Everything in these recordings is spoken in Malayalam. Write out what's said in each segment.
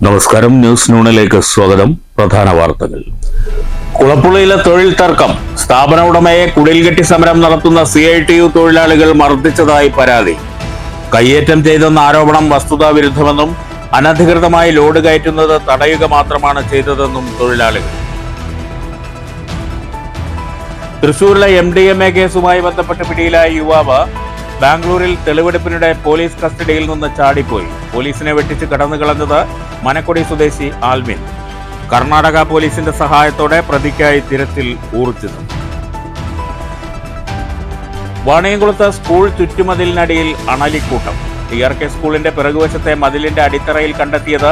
നമസ്കാരം, ന്യൂസ് നൂണിലേക്ക് സ്വാഗതം. പ്രധാന വാർത്തകൾ. കുളപ്പുള്ളിയിലെ തൊഴിൽ തർക്കം. സ്ഥാപന ഉടമയെ കുടിൽകെട്ടി സമരം നടത്തുന്ന CITU തൊഴിലാളികൾ മർദ്ദിച്ചതായി പരാതി. കയ്യേറ്റം ചെയ്തെന്ന ആരോപണം വസ്തുതാവിരുദ്ധമെന്നും അനധികൃതമായി ലോഡ് കയറ്റുന്നത് തടയുക മാത്രമാണ് ചെയ്തതെന്നും തൊഴിലാളികൾ. തൃശൂരിലെ MDMA കേസുമായി ബന്ധപ്പെട്ട് പിടിയിലായ യുവാവ് ബാംഗ്ലൂരിൽ തെളിവെടുപ്പിനിടെ പോലീസ് കസ്റ്റഡിയിൽ നിന്ന് ചാടിപ്പോയി. പോലീസിനെ വെട്ടിച്ച് കടന്നുകളഞ്ഞത് മനക്കൊടി സ്വദേശി ആൽവിൻ. കർണാടക പോലീസിന്റെ സഹായത്തോടെ പ്രതിക്കായി തിരച്ചിൽ ഊർജിതം. വാണിയംകുളത്ത് സ്കൂൾ ചുറ്റുമതിലിനടിയിൽ അണലിക്കൂട്ടം. TRK സ്കൂളിന്റെ പിറകുവശത്തെ മതിലിന്റെ അടിത്തറയിൽ കണ്ടെത്തിയത്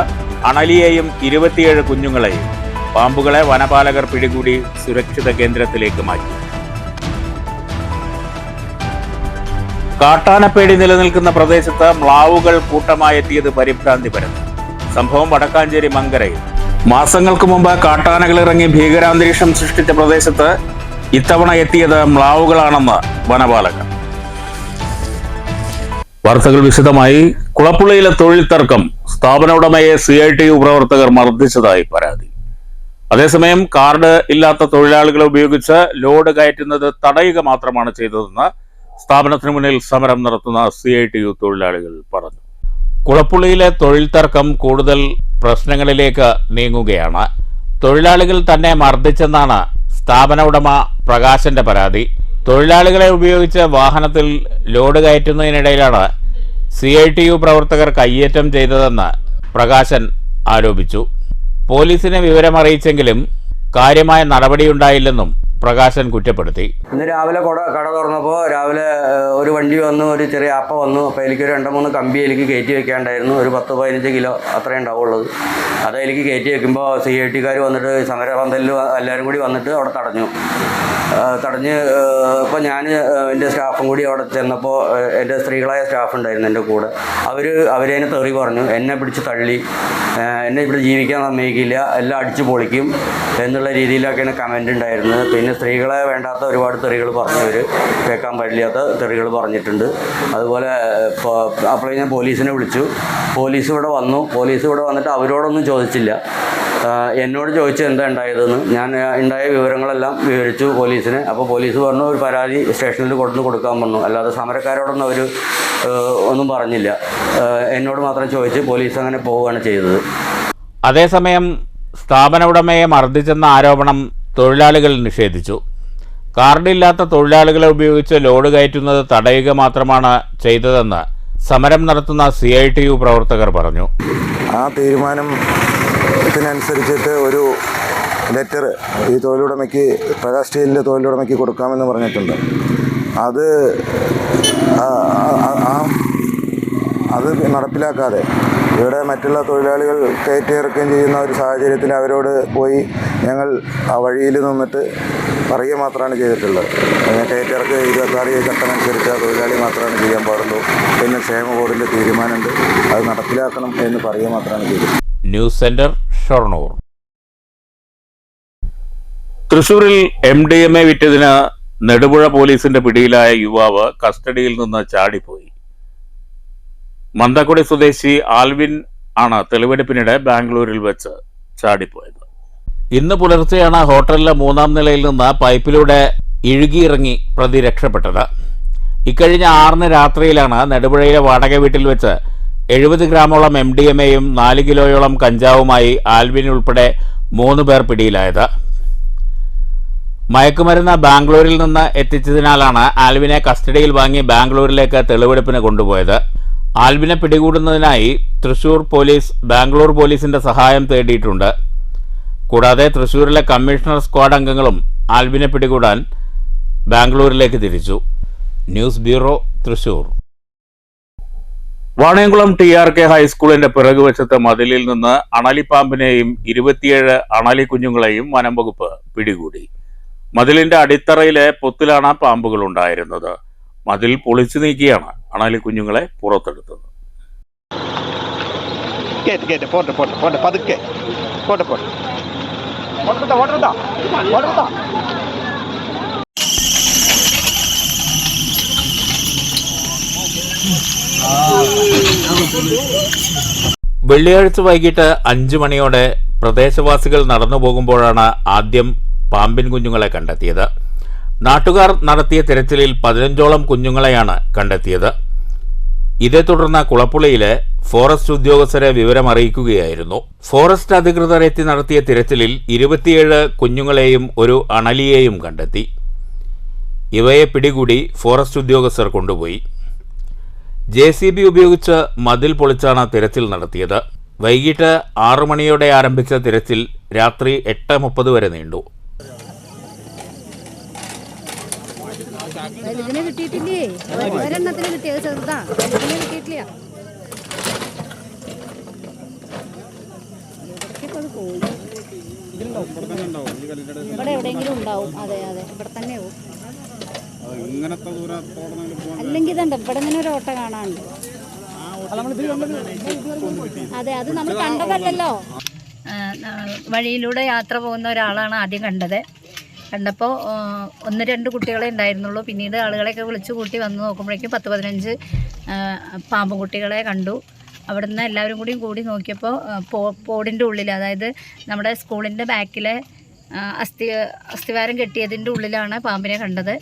അണലിയെയും 27 കുഞ്ഞുങ്ങളെയും. പാമ്പുകളെ വനപാലകർ പിടികൂടി സുരക്ഷിത കേന്ദ്രത്തിലേക്ക് മാറ്റി. കാട്ടാനപ്പേടി നിലനിൽക്കുന്ന പ്രദേശത്ത് മ്ലാവുകൾ കൂട്ടമായി എത്തിയത് പരിഭ്രാന്തി പരത്തി. സംഭവം വടക്കാഞ്ചേരി മങ്കരയിൽ. മാസങ്ങൾക്ക് മുമ്പ് കാട്ടാനകൾ ഇറങ്ങി ഭീകരാന്തരീക്ഷം സൃഷ്ടിച്ച പ്രദേശത്ത് ഇത്തവണ എത്തിയത് മ്ലാവുകളാണെന്ന് വനപാലകർ. വാർത്തകൾ വിശദമായി. കുളപ്പുള്ളിയിലെ തൊഴിൽ തർക്കം. സ്ഥാപന ഉടമയെ CITU പ്രവർത്തകർ മർദ്ദിച്ചതായി പരാതി. അതേസമയം കാർഡ് ഇല്ലാത്ത തൊഴിലാളികളെ ഉപയോഗിച്ച് ലോഡ് കയറ്റുന്നത് തടയുക മാത്രമാണ് ചെയ്തതെന്ന് സ്ഥാപനത്തിന് മുന്നിൽ സമരം നടത്തുന്ന CITU തൊഴിലാളികൾ പറഞ്ഞു. കുളപ്പുള്ളിയിലെ തൊഴിൽ തർക്കം കൂടുതൽ പ്രശ്നങ്ങളിലേക്ക് നീങ്ങുകയാണ്. തൊഴിലാളികൾ തന്നെ മർദ്ദിച്ചെന്നാണ് സ്ഥാപന ഉടമ പ്രകാശന്റെ പരാതി. തൊഴിലാളികളെ ഉപയോഗിച്ച് വാഹനത്തിൽ ലോഡ് കയറ്റുന്നതിനിടയിലാണ് CITU പ്രവർത്തകർ കയ്യേറ്റം ചെയ്തതെന്ന് പ്രകാശൻ ആരോപിച്ചു. പോലീസിനെ വിവരമറിയിച്ചെങ്കിലും കാര്യമായ നടപടിയുണ്ടായില്ലെന്നും പ്രകാശൻ കുറ്റപ്പെടുത്തി. ഇന്ന് രാവിലെ കട തുറന്നപ്പോൾ രാവിലെ ഒരു വണ്ടി വന്നു, ഒരു ചെറിയ ആപ്പ വന്നു. അപ്പോൾ എനിക്ക് 2-3 കമ്പി എനിക്ക് കയറ്റി വെക്കാണ്ടായിരുന്നു. ഒരു 10-15 കിലോ അത്രയും ഉണ്ടാവുള്ളത്. അത് എനിക്ക് കയറ്റി വെക്കുമ്പോൾ CITക്കാർ വന്നിട്ട് സമരപന്തലിൽ എല്ലാവരും കൂടി വന്നിട്ട് അവിടെ തടഞ്ഞ് ഇപ്പോൾ ഞാൻ എൻ്റെ സ്റ്റാഫും കൂടി അവിടെ ചെന്നപ്പോൾ എൻ്റെ സ്ത്രീകളായ സ്റ്റാഫ് ഉണ്ടായിരുന്നു എൻ്റെ കൂടെ. അവരതിനെ തെറി പറഞ്ഞു, എന്നെ പിടിച്ച് തള്ളി, എന്നെ ഇവിടെ ജീവിക്കാൻ സമ്മതിക്കില്ല, എല്ലാം അടിച്ചു പൊളിക്കും എന്നുള്ള രീതിയിലൊക്കെയാണ് കമൻ്റ് ഉണ്ടായിരുന്നത്. പിന്നെ സ്ത്രീകളെ വേണ്ടാത്ത ഒരുപാട് തെറികൾ പറഞ്ഞവർ, കേൾക്കാൻ പാടില്ലാത്ത തെറികൾ പറഞ്ഞിട്ടുണ്ട്. അതുപോലെ അപ്പോൾ ഞാൻ പോലീസിനെ വിളിച്ചു. പോലീസ് ഇവിടെ വന്നിട്ട് അവരോടൊന്നും ചോദിച്ചില്ല, എന്നോട് ചോദിച്ചു എന്താ ഉണ്ടായതെന്ന്. ഞാൻ ഉണ്ടായ വിവരങ്ങളെല്ലാം വിവരിച്ചു പോലീസിന്. അപ്പോൾ പോലീസ് പറഞ്ഞു ഒരു പരാതി സ്റ്റേഷനിൽ കൊടുക്കാൻ പറഞ്ഞു. അല്ലാതെ സമരക്കാരോടൊന്നും അവർ ഒന്നും പറഞ്ഞില്ല. എന്നോട് മാത്രം ചോദിച്ച് പോലീസ് അങ്ങനെ പോവുകയാണ് ചെയ്തത്. അതേസമയം സ്ഥാപന ഉടമയെ മർദ്ദിച്ചെന്ന ആരോപണം തൊഴിലാളികൾ നിഷേധിച്ചു. കാർഡില്ലാത്ത തൊഴിലാളികളെ ഉപയോഗിച്ച് ലോഡ് കയറ്റുന്നത് തടയുക മാത്രമാണ് ചെയ്തതെന്ന് സമരം നടത്തുന്ന CITU പ്രവർത്തകർ പറഞ്ഞു. ആ തീരുമാനത്തിനനുസരിച്ചിട്ട് ഒരു ലെറ്റർ ഈ തൊഴിലുടമയ്ക്ക്, പ്രകാശ് സ്റ്റീലിൻ്റെ തൊഴിലുടമയ്ക്ക് കൊടുക്കാമെന്ന് പറഞ്ഞിട്ടുണ്ട്. അത് നടപ്പിലാക്കാതെ ഇവിടെ മറ്റുള്ള തൊഴിലാളികൾ കയറ്റിയിറക്കുകയും ചെയ്യുന്ന ഒരു സാഹചര്യത്തിൽ അവരോട് പോയി ഞങ്ങൾ ആ വഴിയിൽ നിന്നിട്ട് പറയുക മാത്രമാണ് ചെയ്തിട്ടുള്ളത്. കയറ്റിയിറക്ക് 26 ചട്ടമനുസരിച്ച് ആ തൊഴിലാളി മാത്രമാണ് ചെയ്യാൻ പാടുള്ളൂ. പിന്നെ ക്ഷേമ ബോർഡിൻ്റെ തീരുമാനമുണ്ട്, അത് നടപ്പിലാക്കണം എന്ന് പറയുക മാത്രമാണ് ചെയ്തത്. News centre, Shoranur. തൃശൂരിൽ MDMA വിറ്റതിന് നെടുപുഴ പോലീസിന്റെ പിടിയിലായ യുവാവ് കസ്റ്റഡിയിൽ നിന്ന് ചാടിപ്പോയി. മന്തക്കുടി സ്വദേശി ആൽവിൻ ആണ് തെളിവെടുപ്പിനിടെ ബാംഗ്ലൂരിൽ വെച്ച് ചാടിപ്പോയത്. ഇന്ന് പുലർച്ചെയാണ് ഹോട്ടലിലെ 3ാം നിലയിൽ നിന്ന് പൈപ്പിലൂടെ ഇഴുകിയിറങ്ങി പ്രതി രക്ഷപ്പെട്ടത്. ഇക്കഴിഞ്ഞ 6-ന് രാത്രിയിലാണ് നെടുപുഴയിലെ വാടക വീട്ടിൽ വെച്ച് 70 ഗ്രാമോളം MDMAയും 4 കിലോയോളം കഞ്ചാവുമായി ആൽവിൻ ഉൾപ്പെടെ 3 പേർ പിടിയിലായത്. മയക്കുമരുന്ന് ബാംഗ്ലൂരിൽ നിന്ന് എത്തിച്ചതിനാലാണ് ആൽവിനെ കസ്റ്റഡിയിൽ വാങ്ങി ബാംഗ്ലൂരിലേക്ക് തെളിവെടുപ്പിന് കൊണ്ടുപോയത്. ആൽവിനെ പിടികൂടുന്നതിനായി തൃശൂർ പോലീസ് ബാംഗ്ലൂർ പോലീസിന്റെ സഹായം തേടിയിട്ടുണ്ട്. കൂടാതെ തൃശൂരിലെ കമ്മീഷണർ സ്ക്വാഡ് അംഗങ്ങളും ആൽവിനെ പിടികൂടാൻ ബാംഗ്ലൂരിലേക്ക് തിരിച്ചു. News bureau, Thrissur. Vaniyamkulam TRK ഹൈസ്കൂളിന്റെ പിറകുവശത്തെ മതിലിൽ നിന്ന് അണലിപ്പാമ്പിനെയും 27 അണലി കുഞ്ഞുങ്ങളെയും വനം വകുപ്പ് പിടികൂടി. മതിലിന്റെ അടിത്തറയിലെ പൊത്തിലാണ് പാമ്പുകൾ ഉണ്ടായിരുന്നത്. മതിൽ പൊളിച്ചു നീക്കിയാണ് അണലി കുഞ്ഞുങ്ങളെ പുറത്തെടുത്തത്. വെള്ളിയാഴ്ച വൈകിട്ട് 5 മണിയോടെ പ്രദേശവാസികൾ നടന്നു പോകുമ്പോഴാണ് ആദ്യം പാമ്പിൻ കുഞ്ഞുങ്ങളെ കണ്ടെത്തിയത്. നാട്ടുകാർ നടത്തിയ തിരച്ചിലിൽ 15ഓളം കുഞ്ഞുങ്ങളെയാണ് കണ്ടെത്തിയത്. ഇതേ തുടർന്ന് കുളപ്പുഴയിലെ ഫോറസ്റ്റ് ഉദ്യോഗസ്ഥരെ വിവരമറിയിക്കുകയായിരുന്നു. ഫോറസ്റ്റ് അധികൃതർ എത്തി നടത്തിയ തിരച്ചിലിൽ 27 കുഞ്ഞുങ്ങളെയും ഒരു അണലിയെയും കണ്ടെത്തി. ഇവയെ പിടികൂടി ഫോറസ്റ്റ് ഉദ്യോഗസ്ഥർ കൊണ്ടുപോയി. JCB ഉപയോഗിച്ച് മതിൽ പൊളിച്ചാണ് തിരച്ചിൽ നടത്തിയത്. വൈകിട്ട് 6 മണിയോടെ ആരംഭിച്ച തിരച്ചിൽ രാത്രി 8:30 വരെ നീണ്ടു. വലുതിനെ കിട്ടിയിട്ടില്ലേ? ഒരെണ്ണത്തിന് കിട്ടിയത് ചെറുതാ, വലുതിനെ കിട്ടിയിട്ടില്ല. ഇവിടെ എവിടെയെങ്കിലും ഉണ്ടാവും. അതെ അതെ, ഇവിടെ തന്നെ ആവും. അല്ലെങ്കിൽ ഇതുണ്ട്, ഇവിടെ ഇങ്ങനെ ഒരു ഓട്ട കാണാനുണ്ട്. അതെ, അത് നമ്മൾ കണ്ടതല്ലല്ലോ. വഴിയിലൂടെ യാത്ര പോകുന്ന ഒരാളാണ് ആദ്യം കണ്ടപ്പോൾ 1-2 കുട്ടികളെ ഉണ്ടായിരുന്നുള്ളൂ. പിന്നീട് ആളുകളെയൊക്കെ വിളിച്ചു കൂട്ടി വന്ന് നോക്കുമ്പോഴേക്കും 10-15 പാമ്പും കുട്ടികളെ കണ്ടു. അവിടുന്ന് എല്ലാവരും കൂടി നോക്കിയപ്പോൾ പോടിൻ്റെ ഉള്ളിൽ, അതായത് നമ്മുടെ സ്കൂളിൻ്റെ ബാക്കിലെ അസ്ഥിവാരം കെട്ടിയതിൻ്റെ ഉള്ളിലാണ് പാമ്പിനെ കണ്ടത്.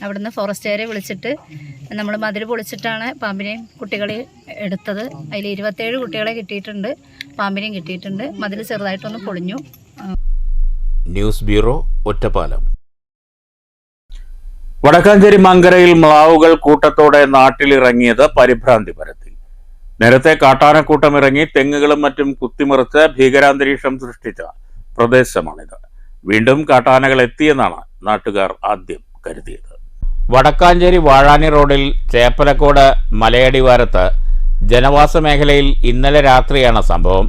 അവിടുന്ന് ഫോറസ്റ്റുകാരെ വിളിച്ചിട്ട് നമ്മൾ മതിൽ പൊളിച്ചിട്ടാണ് പാമ്പിനെയും കുട്ടികളെയും എടുത്തത്. അതിൽ 27 കുട്ടികളെ കിട്ടിയിട്ടുണ്ട്, പാമ്പിനെയും കിട്ടിയിട്ടുണ്ട്. മതിൽ ചെറുതായിട്ടൊന്ന് പൊളിഞ്ഞു. News bureau, Ottapalam. വടക്കാഞ്ചേരി മങ്കരയിൽ മ്ലാവുകൾ കൂട്ടത്തോടെ നാട്ടിലിറങ്ങിയത് പരിഭ്രാന്തി പരത്തി. നേരത്തെ കാട്ടാനക്കൂട്ടം ഇറങ്ങി തെങ്ങുകളും മറ്റും കുത്തിമറിച്ച് ഭീകരാന്തരീക്ഷം സൃഷ്ടിച്ച പ്രദേശമാണിത്. വീണ്ടും കാട്ടാനകൾ എത്തിയെന്നാണ് നാട്ടുകാർ ആദ്യം കരുതിയത്. വടക്കാഞ്ചേരി വാഴാനി റോഡിൽ ചേപ്പലക്കോട് മലയടിവാരത്ത് ജനവാസ മേഖലയിൽ ഇന്നലെ രാത്രിയാണ് സംഭവം.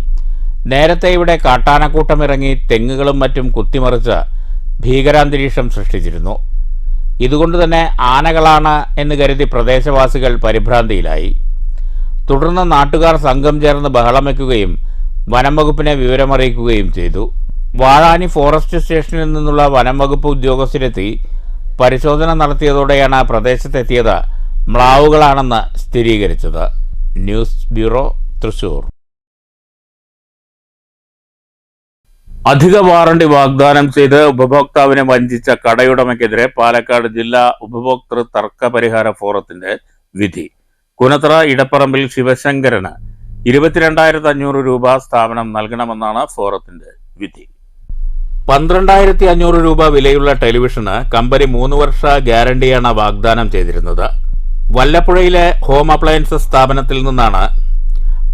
നേരത്തെ ഇവിടെ കാട്ടാനക്കൂട്ടം ഇറങ്ങി തെങ്ങുകളും മറ്റും കുത്തിമറിച്ച് ഭീകരാന്തരീക്ഷം സൃഷ്ടിച്ചിരുന്നു. ഇതുകൊണ്ട് തന്നെ ആനകളാണ് എന്ന് കരുതി പ്രദേശവാസികൾ പരിഭ്രാന്തിയിലായി. തുടർന്ന് നാട്ടുകാർ സംഘം ചേർന്ന് ബഹളം വയ്ക്കുകയും വനം വകുപ്പിനെ വിവരമറിയിക്കുകയും ചെയ്തു. വാഴാനി ഫോറസ്റ്റ് സ്റ്റേഷനിൽ നിന്നുള്ള വനം വകുപ്പ് ഉദ്യോഗസ്ഥരെത്തി പരിശോധന നടത്തിയതോടെയാണ് പ്രദേശത്തെത്തിയത് മ്ലാവുകളാണെന്ന് സ്ഥിരീകരിച്ചത്. News bureau, Thrissur. അധിക വാറണ്ടി വാഗ്ദാനം ചെയ്ത് ഉപഭോക്താവിനെ വഞ്ചിച്ച കടയുടമയ്ക്കെതിരെ പാലക്കാട് ജില്ലാ ഉപഭോക്തൃ തർക്ക പരിഹാര ഫോറത്തിന്റെ വിധി. കുനത്ര ഇടപ്പറമ്പിൽ ശിവശങ്കരന് 22,500 രൂപ സ്ഥാപനം നൽകണമെന്നാണ് ഫോറത്തിന്റെ വിധി. 12,500 രൂപ വിലയുള്ള ടെലിവിഷന് കമ്പനി 3 വർഷ ഗ്യാരണ്ടിയാണ് വാഗ്ദാനം ചെയ്തിരുന്നത്. വല്ലപ്പുഴയിലെ ഹോം അപ്ലയൻസസ് സ്ഥാപനത്തിൽ നിന്നാണ്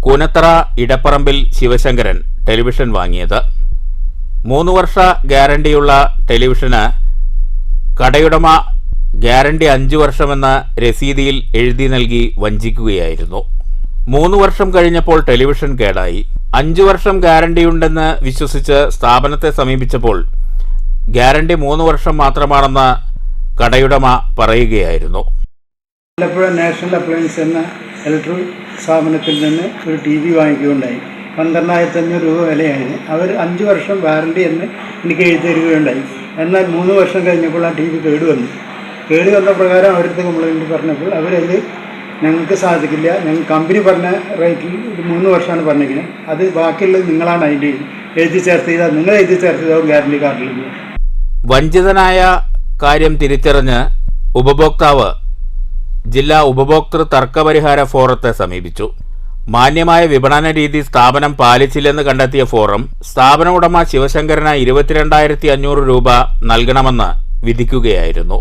കുനത്ര ഇടപ്പറമ്പിൽ ശിവശങ്കരൻ ടെലിവിഷൻ വാങ്ങിയത്. 3 വർഷ ഗ്യാരണ്ടിയുള്ള ടെലിവിഷന് കടയുടമ ഗ്യാരണ്ടി 5 വർഷമെന്ന രസീതിയിൽ എഴുതി നൽകി വഞ്ചിക്കുകയായിരുന്നു. 3 വർഷം കഴിഞ്ഞപ്പോൾ ടെലിവിഷൻ കേടായി. 5 വർഷം ഗ്യാരണ്ടിയുണ്ടെന്ന് വിശ്വസിച്ച് സ്ഥാപനത്തെ സമീപിച്ചപ്പോൾ ഗ്യാരണ്ടി 3 വർഷം മാത്രമാണെന്ന് കടയുടമ പറയുകയായിരുന്നു. ആലപ്പുഴ നാഷണൽ അപ്ലയൻസ് എന്ന ഇലക്ട്രിക് സ്ഥാപനത്തിൽ നിന്ന് ഒരു TV വാങ്ങിക്കുകയുണ്ടായി. 12,500 രൂപ വിലയാണ്. അവർ 5 വർഷം വാറണ്ടി എന്ന് എനിക്ക് എഴുതി തരികയുണ്ടായി. എന്നാൽ 3 വർഷം കഴിഞ്ഞപ്പോൾ ആ TV കേട് വന്ന പ്രകാരം അവരുടെ കംപ്ലൈൻറ്റ് പറഞ്ഞപ്പോൾ അവരത് ഞങ്ങൾക്ക് സാധിക്കില്ല, ഞങ്ങൾ കമ്പനി പറഞ്ഞ റേറ്റിൽ 3 വർഷമാണ് പറഞ്ഞിരിക്കുന്നത്, അത് ബാക്കിയുള്ളത് നിങ്ങളാണ് അതിൻ്റെ എഴുതി ചേർത്തിയത്, നിങ്ങൾ എഴുതി ചേർത്തതാവും ഗ്യാരണ്ടി കാർഡിൽ. വഞ്ചിതനായ കാര്യം തിരിച്ചറിഞ്ഞ് ഉപഭോക്താവ് ജില്ലാ ഉപഭോക്തൃ തർക്കപരിഹാര ഫോറത്തെ സമീപിച്ചു. മാന്യമായ വിപണന രീതി സ്ഥാപനം പാലിച്ചില്ലെന്ന് കണ്ടെത്തിയ ഫോറം സ്ഥാപന ഉടമ ശിവശങ്കരന് 22,500 രൂപ നൽകണമെന്ന് വിധിക്കുകയായിരുന്നു.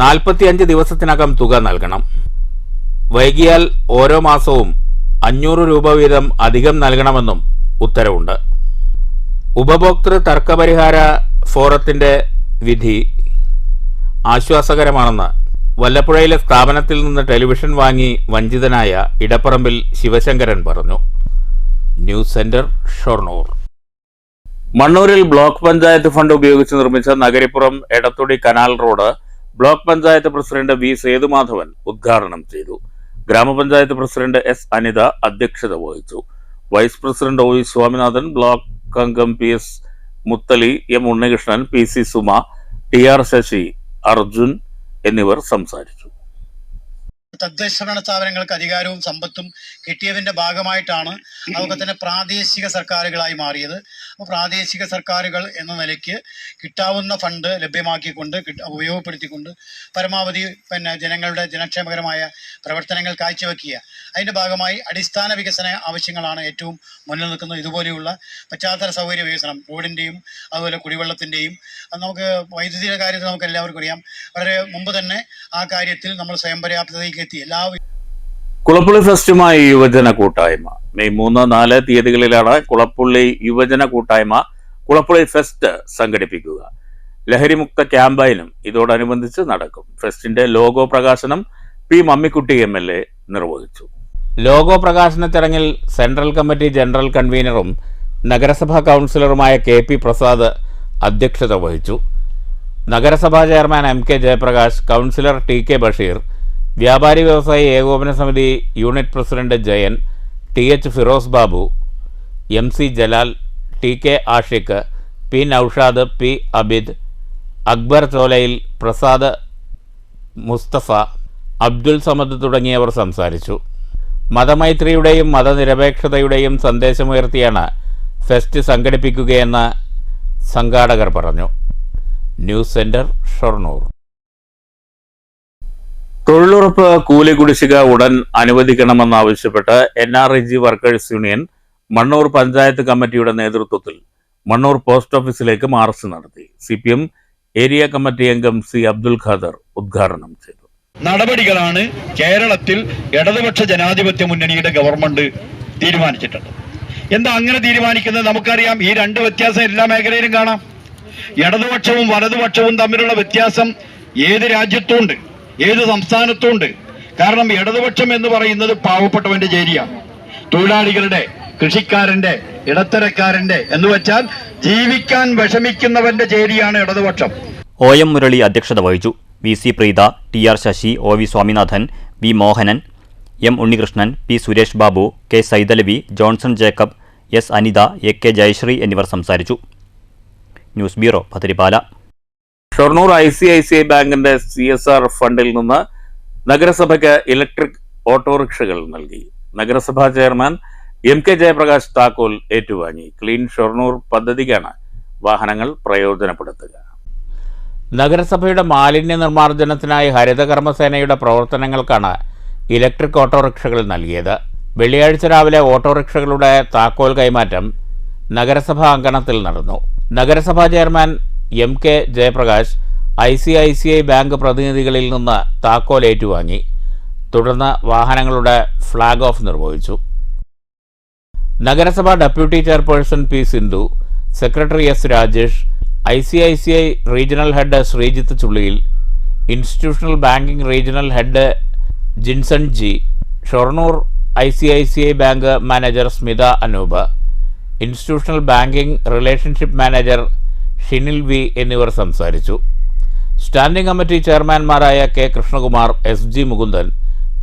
45 ദിവസത്തിനകം തുക നൽകണം. വൈകിയാൽ ഓരോ മാസവും 500 രൂപ വീതം അധികം നൽകണമെന്നും ഉത്തരവുണ്ട്. ഉപഭോക്തൃ തർക്കപരിഹാര ഫോറത്തിന്റെ വിധി ആശ്വാസകരമാണെന്ന് വല്ലപ്പുഴയിലെ സ്ഥാപനത്തിൽ നിന്ന് ടെലിവിഷൻ വാങ്ങി വഞ്ചിതനായ ഇടപ്പറമ്പിൽ ശിവശങ്കരൻ പറഞ്ഞു. News centre, Shoranur. മണ്ണൂരിൽ ബ്ലോക്ക് പഞ്ചായത്ത് ഫണ്ട് ഉപയോഗിച്ച് നിർമ്മിച്ച Nagaripuram Edathodi canal road block panchayat president V Sethumadhavan ഉദ്ഘാടനം ചെയ്തു. ഗ്രാമപഞ്ചായത്ത് പ്രസിഡന്റ് എസ് അനിത അധ്യക്ഷത വഹിച്ചു. Vice president O V Swaminathan, block അംഗം PS Muthali, M Unnikrishnan, PC Suma, TR Sasi, Arjun എന്നിവർ സംസാരിച്ചു. തദ്ദേശ ഭരണ സ്ഥാപനങ്ങൾക്ക് അധികാരവും സമ്പത്തും കിട്ടിയതിൻ്റെ ഭാഗമായിട്ടാണ് അതൊക്കെ തന്നെ പ്രാദേശിക സർക്കാരുകളായി മാറിയത്. അപ്പോൾ പ്രാദേശിക സർക്കാരുകൾ എന്ന നിലയ്ക്ക് കിട്ടാവുന്ന ഫണ്ട് ലഭ്യമാക്കിക്കൊണ്ട് ഉപയോഗപ്പെടുത്തിക്കൊണ്ട് പരമാവധി ജനങ്ങളുടെ ജനക്ഷേമകരമായ പ്രവർത്തനങ്ങൾ കാഴ്ചവെക്കുക. അതിൻ്റെ ഭാഗമായി അടിസ്ഥാന വികസന ആവശ്യങ്ങളാണ് ഏറ്റവും മുന്നിൽ നിൽക്കുന്നത്. ഇതുപോലെയുള്ള പശ്ചാത്തല സൗകര്യ വികസനം, റോഡിൻ്റെയും അതുപോലെ കുടിവെള്ളത്തിൻ്റെയും, നമുക്ക് വൈദ്യുതിയുടെ കാര്യത്തിൽ നമുക്ക് എല്ലാവർക്കും അറിയാം, വളരെ മുമ്പ് തന്നെ ആ കാര്യത്തിൽ നമ്മൾ സ്വയം പര്യാപ്തതയിലേക്ക് എത്തി. കുളപ്പുള്ളി ഫെസ്റ്റുമായി യുവജന കൂട്ടായ്മ. മെയ് 3, 4 തീയതികളിലാണ് കുളപ്പുള്ളി യുവജന കൂട്ടായ്മ കുളപ്പുള്ളി ഫെസ്റ്റ് സംഘടിപ്പിക്കുക. ലഹരിമുക്ത ക്യാമ്പയിനും ഇതോടനുബന്ധിച്ച് നടക്കും. ഫെസ്റ്റിന്റെ ലോഗോ പ്രകാശനം പി മമ്മിക്കുട്ടി MLA നിർവഹിച്ചു. ലോഗോ പ്രകാശന ചടങ്ങിൽ സെൻട്രൽ കമ്മിറ്റി ജനറൽ കൺവീനറും നഗരസഭാ കൗൺസിലറുമായ KP പ്രസാദ് അധ്യക്ഷത വഹിച്ചു. നഗരസഭാ chairman MK Jayaprakash, councillor TK Basheer, വ്യാപാരി വ്യവസായി ഏകോപന സമിതി unit president Jayan, TH Firoz Babu, MC Jalal, TK Ashiq, P Noushad, P Abid, Akbar Cholayil, Prasad Musthafa, Abdul Samad തുടങ്ങിയവർ സംസാരിച്ചു. മതമൈത്രിയുടെയും മതനിരപേക്ഷതയുടെയും സന്ദേശമുയർത്തിയാണ് ഫെസ്റ്റ് സംഘടിപ്പിക്കുകയെന്ന് സംഘാടകർ പറഞ്ഞു. News centre, Shoranur. തൊഴിലുറപ്പ് കൂലി കുടിശ്ശിക ഉടൻ അനുവദിക്കണമെന്നാവശ്യപ്പെട്ട് NREG workers union Mannur panchayat കമ്മിറ്റിയുടെ നേതൃത്വത്തിൽ മണ്ണൂർ പോസ്റ്റ് ഓഫീസിലേക്ക് മാർച്ച് നടത്തി. CPM ഏരിയ കമ്മിറ്റി അംഗം C അബ്ദുൽ ഖാദർ ഉദ്ഘാടനം ചെയ്തു. നടപടികളാണ് കേരളത്തിൽ ഇടതുപക്ഷ ജനാധിപത്യ മുന്നണിയുടെ ഗവൺമെന്റ് തീരുമാനിച്ചിട്ടുണ്ട്. എന്താ അങ്ങനെ തീരുമാനിക്കുന്നത്? നമുക്കറിയാം, ഈ രണ്ട് വ്യത്യാസം എല്ലാ മേഖലയിലും കാണാം. ഇടതുപക്ഷവും വലതുപക്ഷവും തമ്മിലുള്ള വ്യത്യാസം ഏത് രാജ്യത്തുണ്ട്, ഏത് സംസ്ഥാനത്തുണ്ട്. കാരണം ഇടതുപക്ഷം എന്ന് പറയുന്നത് പാവപ്പെട്ടവന്റെ ചേരിയാണ്, തൊഴിലാളികളുടെ, കൃഷിക്കാരന്റെ, ഇടത്തരക്കാരന്റെ എന്ന് വെച്ചാൽ ജീവിക്കാൻ വിഷമിക്കുന്നവന്റെ ചേരിയാണ് ഇടതുപക്ഷം. OM മുരളി അധ്യക്ഷത വഹിച്ചു. VC Preetha, TR Sasi, OV Swaminathan, V Mohanan, M Unnikrishnan, P Suresh Babu, K Saithalavi, Johnson Jacob, S Anitha, AK Jayasree എന്നിവർ സംസാരിച്ചു. News bureau, Pathirippala. Shoranur ICICI ബാങ്കിന്റെ CSR ഫണ്ടിൽ നിന്ന് നഗരസഭയ്ക്ക് ഇലക്ട്രിക് ഓട്ടോറിക്ഷകൾ നൽകി. നഗരസഭാ ചെയർമാൻ MK ജയപ്രകാശ് താക്കോൽ ഏറ്റുവാങ്ങി. ക്ലീൻ ഷൊർണൂർ പദ്ധതിക്കാണ് വാഹനങ്ങൾ പ്രയോജനപ്പെടുത്തുക. നഗരസഭയുടെ മാലിന്യ നിർമ്മാർജ്ജനത്തിനായി ഹരിതകർമ്മസേനയുടെ പ്രവർത്തനങ്ങൾക്കാണ് ഇലക്ട്രിക് ഓട്ടോറിക്ഷകൾ നൽകിയത്. വെള്ളിയാഴ്ച രാവിലെ ഓട്ടോറിക്ഷകളുടെ താക്കോൽ കൈമാറ്റം നഗരസഭാ അങ്കണത്തിൽ നടന്നു. നഗരസഭാ chairman MK Jayaprakash ICICI bank പ്രതിനിധികളിൽ നിന്ന് താക്കോൽ ഏറ്റുവാങ്ങി. തുടർന്ന് വാഹനങ്ങളുടെ ഫ്ളാഗ് ഓഫ് നിർവഹിച്ചു. നഗരസഭാ deputy chairperson P Sindhu, secretary S Rajesh, ICICI regional head Sreejith Chulliyil, institutional banking regional head Jinson G, Shoranur ICICI bank manager Smitha Anoop, institutional banking relationship manager Shinil V എന്നിവർ സംസാരിച്ചു. സ്റ്റാൻഡിംഗ് കമ്മിറ്റി ചെയർമാൻമാരായ K Krishnakumar, SG Mukundan,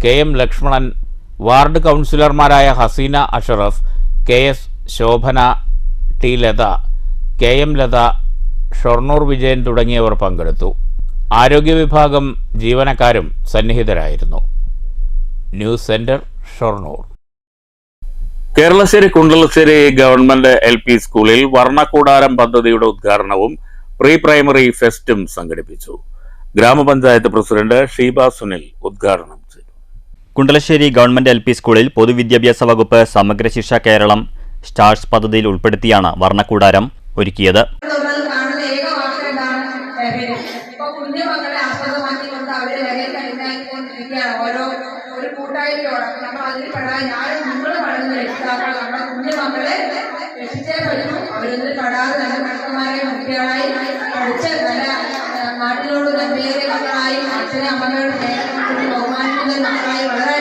KM Lakshmanan, ward കൗൺസിലർമാരായ Haseena Ashraf, KS Shobhana, T Latha, KM Latha, Shoranur Vijayan തുടങ്ങിയവർ പങ്കെടുത്തു. ആരോഗ്യ വിഭാഗം ജീവനക്കാരും സന്നിഹിതരായിരുന്നു. News centre, Shoranur. Keralassery Kundalassery government LP സ്കൂളിൽ വർണ്ണക്കൂടാരം പദ്ധതിയുടെ ഉദ്ഘാടനവും പ്രീ പ്രൈമറി ഫെസ്റ്റും സംഘടിപ്പിച്ചു. ഗ്രാമപഞ്ചായത്ത് പ്രസിഡന്റ് ഷീബ സുനിൽ ഉദ്ഘാടനം ചെയ്തു. കുണ്ടളശ്ശേരി ഗവൺമെന്റ് LP സ്കൂളിൽ പൊതുവിദ്യാഭ്യാസ വകുപ്പ് സമഗ്ര ശിക്ഷ കേരളം സ്റ്റാർസ് പദ്ധതിയിൽ ഉൾപ്പെടുത്തിയാണ് വർണ്ണക്കൂടാരം ഒരുക്കിയത്. നാട്ടിലോട് നന്മയേറിയ മക്കളായി അച്ഛനെ അമ്മകളുടെ ബഹുമാനിക്കുന്ന മക്കളായി വളരെ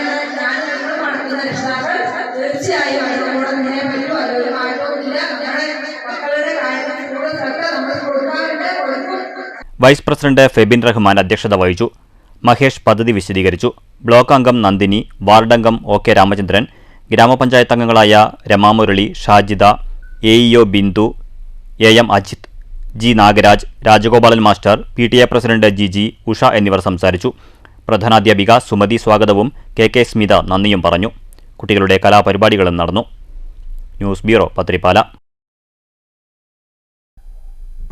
നടത്തുന്ന രക്ഷിതാക്കൾ തീർച്ചയായും അതിനോട് മുന്നേ പറ്റും. അതൊരു മാറ്റവും ഇല്ല. നമ്മുടെ മക്കളുടെ കാര്യത്തിൽ കൂടുതൽ ശ്രദ്ധ നമ്മൾ കൊടുക്കാറുണ്ട്, കൊടുക്കും. വൈസ് പ്രസിഡന്റ് ഫെബിൻ റഹ്മാൻ അധ്യക്ഷത വഹിച്ചു. മഹേഷ് പദ്ധതി വിശദീകരിച്ചു. ബ്ലോക്ക് അംഗം നന്ദിനി, വാർഡംഗം OK രാമചന്ദ്രൻ, ഗ്രാമപഞ്ചായത്ത് അംഗങ്ങളായ Ramamurali, Shajida, AEO Bindu, AM Ajith, G Nagaraj, Rajagopalan master, PTA president GG, Usha എന്നിവർ സംസാരിച്ചു. പ്രധാനാധ്യാപിക സുമതി സ്വാഗതവും കെ സ്മിത നന്ദിയും പറഞ്ഞു. കുട്ടികളുടെ കലാപരിപാടികളും നടന്നു. News bureau, Pathirippala.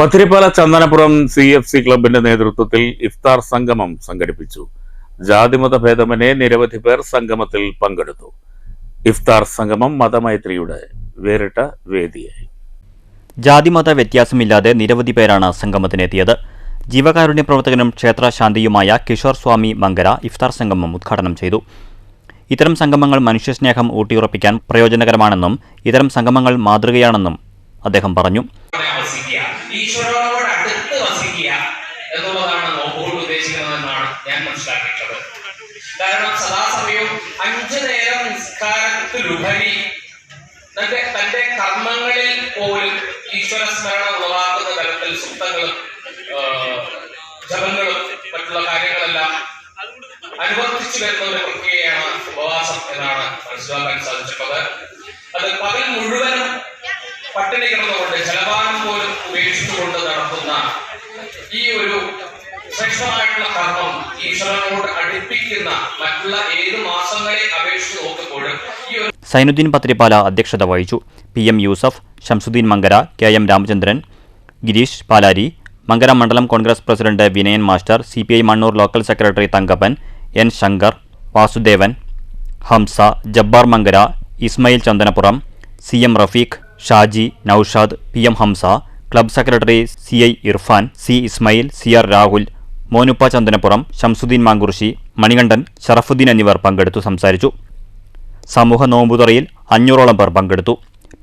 Pathirippala Chandanapuram CFC ക്ലബിന്റെ നേതൃത്വത്തിൽ ഇഫ്താർ സംഗമം സംഘടിപ്പിച്ചു. ജാതിമത ഭേദമന്യേ നിരവധി പേർ സംഗമത്തിൽ പങ്കെടുത്തു. ഇഫ്താർ സംഗമം മതമൈത്രിയുടെ വേറിട്ട വേദിയായി. ജാതിമത വ്യത്യാസമില്ലാതെ നിരവധി പേരാണ് സംഗമത്തിനെത്തിയത്. ജീവകാരുണ്യ പ്രവർത്തകനും ക്ഷേത്രശാന്തിയുമായ കിഷോർ സ്വാമി മങ്കര ഇഫ്താർ സംഗമം ഉദ്ഘാടനം ചെയ്തു. ഇത്തരം സംഗമങ്ങൾ മനുഷ്യസ്നേഹം ഊട്ടിയുറപ്പിക്കാൻ പ്രയോജനകരമാണെന്നും ഇത്തരം സംഗമങ്ങൾ മാതൃകയാണെന്നും അദ്ദേഹം പറഞ്ഞു. ഈശ്വരനോട് അടുത്ത് വസിക്കുക എന്നുള്ളതാണ് നോമ്പുകൊണ്ട് ഉദ്ദേശിക്കുന്നതെന്നാണ് ഞാൻ മനസ്സിലാക്കിയിട്ടുള്ളത്. കാരണം സദാസമയവും 5 നേരം നിസ്കാരത്തിലുപരി തന്റെ കർമ്മങ്ങളിൽ പോലും ഈശ്വര സ്മരണ ഉളവാക്കുന്ന തരത്തിൽ സുക്തങ്ങളും ജപങ്ങളും മറ്റുള്ള കാര്യങ്ങളെല്ലാം അനുവർത്തിച്ചു വരുന്ന ഒരു പ്രക്രിയയാണ് ഉപവാസം എന്നാണ് മനസ്സിലാക്കാൻ സാധിച്ചിട്ടുള്ളത്. അത് പകൽ മുഴുവനും പട്ടിണി കിടന്നുകൊണ്ട് ജലപാനം പോലും ഉപേക്ഷിച്ചുകൊണ്ട് നടത്തുന്ന ഈ ഒരു ശ്രേഷ്ഠമായിട്ടുള്ള കർമ്മം ഈശ്വരനോട് അടുപ്പിക്കുന്ന മറ്റുള്ള ഏത് മാസങ്ങളെ അപേക്ഷിച്ച് നോക്കുമ്പോഴും ഈ ഒരു സൈനുദ്ദീൻ പത്തിരിപ്പാല അധ്യക്ഷത വഹിച്ചു. PM യൂസഫ്, ഷംസുദ്ദീൻ മങ്കര, KM രാമചന്ദ്രൻ, ഗിരീഷ് പാലാരി, മങ്കര മണ്ഡലം Congress president Vinayan master, CPI Mannur local secretary Thankappan, N Shankar, Vasudevan, Hamsa, Jabbar Mankara, Ismail Chandanapuram, CM Rafeeq, Shaji, Noushad, PM Hamsa, club secretary CI Irfan, C Ismail, CR Rahul, Monuppa Chandanapuram, Shamsudheen Mankurissi, Manikandan, Sharafudheen എന്നിവർ പങ്കെടുത്തു സംസാരിച്ചു. സമൂഹ നോമ്പുതുറയിൽ 500ഓളം പേർ പങ്കെടുത്തു.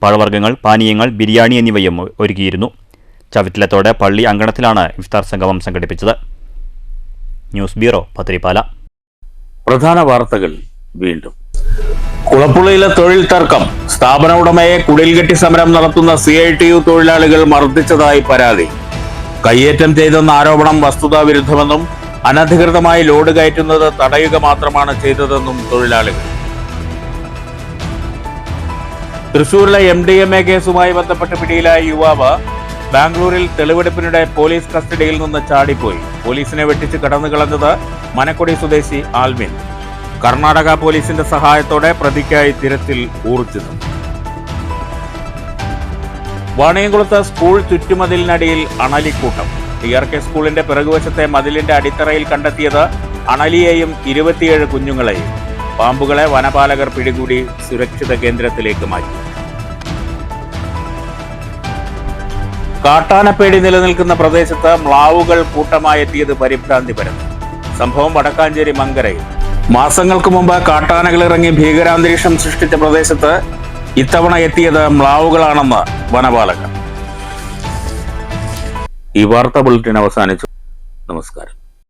പഴവർഗ്ഗങ്ങൾ, പാനീയങ്ങൾ, ബിരിയാണി എന്നിവയും ഒരുക്കിയിരുന്നു. ചവിത്തിലത്തോടെ പള്ളി അങ്കണത്തിലാണ് ഇഫ്താർ സംഗമം സംഘടിപ്പിച്ചത്. News bureau, Pathirippala. പ്രധാന വാർത്തകൾ വീണ്ടും. കുളപ്പുള്ളിയിലെ തൊഴിൽ തർക്കം. സ്ഥാപന ഉടമയെ കുടിൽകെട്ടി സമരം നടത്തുന്ന CITU തൊഴിലാളികൾ മർദ്ദിച്ചതായി പരാതി. കയ്യേറ്റം ചെയ്തെന്ന ആരോപണം വസ്തുതാവിരുദ്ധമെന്നും അനധികൃതമായി ലോഡ് കയറ്റുന്നത് തടയുക മാത്രമാണ് ചെയ്തതെന്നും തൊഴിലാളികൾ. തൃശൂരിലെ MDMA കേസുമായി ബന്ധപ്പെട്ട് പിടിയിലായ യുവാവ് ബാംഗ്ലൂരിൽ തെളിവെടുപ്പിനിടെ പോലീസ് കസ്റ്റഡിയിൽ നിന്ന് ചാടിപ്പോയി. പോലീസിനെ വെട്ടിച്ച് കടന്നുകളഞ്ഞത് മനക്കൊടി സ്വദേശി ആൽവിൻ. കർണാടക പോലീസിന്റെ സഹായത്തോടെ പ്രതിക്കായി തിരച്ചിൽ ഊർജിതം. വാണിയംകുളത്ത് സ്കൂൾ ചുറ്റുമതിലിനടിയിൽ അണലിക്കൂട്ടം. TRK സ്കൂളിന്റെ പിറകുവശത്തെ മതിലിന്റെ അടിത്തറയിൽ കണ്ടെത്തിയത് അണലിയെയും 27 കുഞ്ഞുങ്ങളെയും. പാമ്പുകളെ വനപാലകർ പിടികൂടി സുരക്ഷിത കേന്ദ്രത്തിലേക്ക് മാറ്റി. കാട്ടാനപ്പേടി നിലനിൽക്കുന്ന പ്രദേശത്ത് മ്ലാവുകൾ കൂട്ടമായി എത്തിയത് പരിഭ്രാന്തി പരത്തി. സംഭവം വടക്കാഞ്ചേരി മങ്കരയിൽ. മാസങ്ങൾക്ക് മുമ്പ് കാട്ടാനകൾ ഇറങ്ങി ഭീകരാന്തരീക്ഷം സൃഷ്ടിച്ച പ്രദേശത്ത് ഇത്തവണ എത്തിയത് മ്ലാവുകളാണെന്ന് വനപാലകർ. ഈ വാർത്താ ബുള്ളറ്റിൻ അവസാനിച്ചു. നമസ്കാരം.